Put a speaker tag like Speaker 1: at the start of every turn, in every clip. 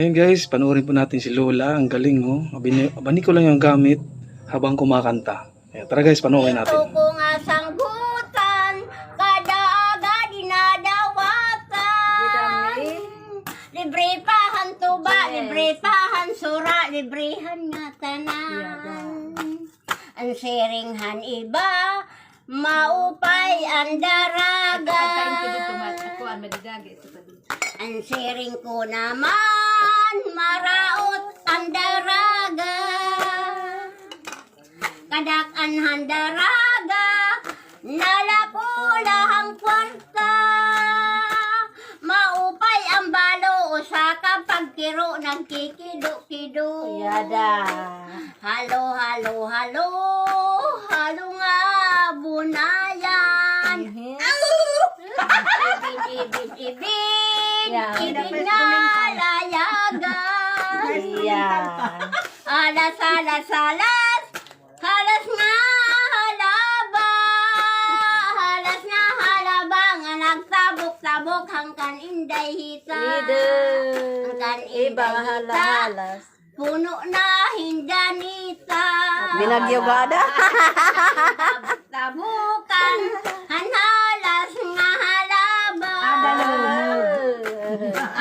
Speaker 1: Ayun guys, panoorin po natin si Lola. Ang galing, oh. Abani ko lang yung gamit habang kumakanta. Ayan, tara guys, panoorin natin.
Speaker 2: Ito ko nga sanggutan, kada aga dinadawakan. Libre pahan tuba, libre pahan sura, librehan nga tanan. Ang siringhan iba, maupay ang daraga. Ang siring ko naman, maraot ang daraga. Kadakan han daraga, nalapula ang kwarta. Maupay ang balo, sa kapag kiro nagkikido-kido.
Speaker 3: Yada.
Speaker 2: Halo, halo, halo, halo nga bunayan. Ibig, ibig, ibig, ibig nga layagan. Alas, alas, alas, halas nga halaba. Halas nga halaba, nga nagtabok-tabok hangkan inday hita. Hangkan inday hita. Puno na hindanita.
Speaker 3: Binagyugada.
Speaker 2: Tabukan, hanhalas nga halaba.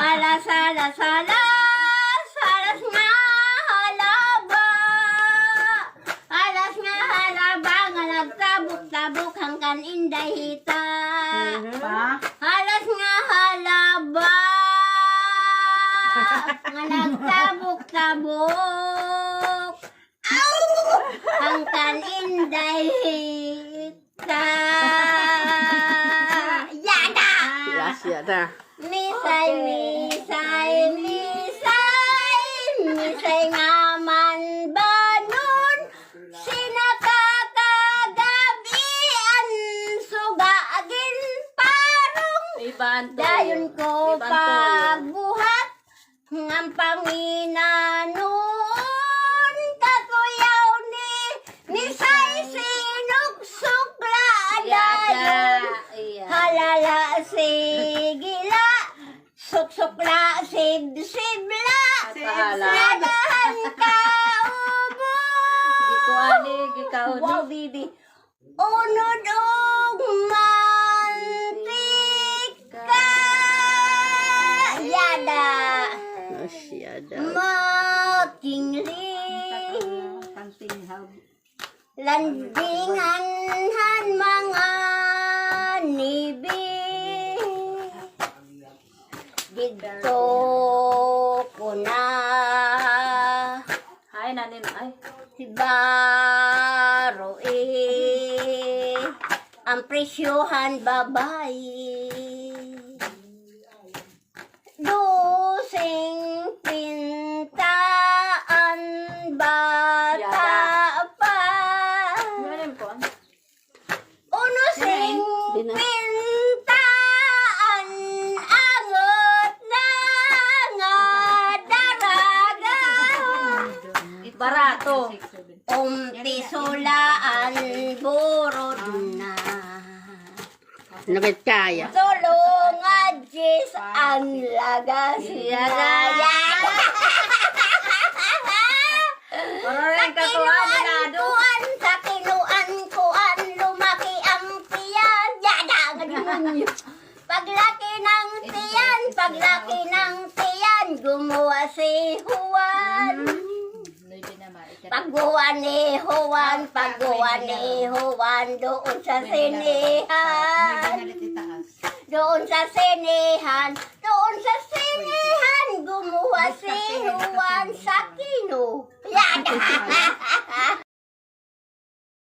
Speaker 2: Alas, alas, alas, alas nga halaba. Alas nga halaba, nga nagtabok-tabok hangkan inday hita. Alas nga halaba, nga nagtabok-tabok hangkan inday hita. Yada!
Speaker 3: Yada.
Speaker 2: Misay, misay, misay, misay nga man banon, sinakakagabian, sugagin parong, dayon ko pagbuhat, ng Panginanon, katuyaw ni say sinugsukla dada, halala sigila, suksukla sibsibla, sadahan ka ubo. Wow, baby. Unod og mantika. Yada. Makingling. Landingan han mga nibig. Dito ko na.
Speaker 3: Ay, nanin, ay.
Speaker 2: Si Baro ang presyohan babae. Dusing pintaan bata pa. Unusing pintaan angot na nga daraga.
Speaker 3: Barato.
Speaker 2: Umpisulaan burod na.
Speaker 3: Nabit kaya.
Speaker 2: Tulong adjis ang lagas niya. Sa kinuan kuan, lumaki ang tiyan. Yada, ganyan. Paglaki ng tiyan, gumawa si Juan. Pagguan ni Juan, doon sa sinihan, gumawa si Juan sa kino. Yada!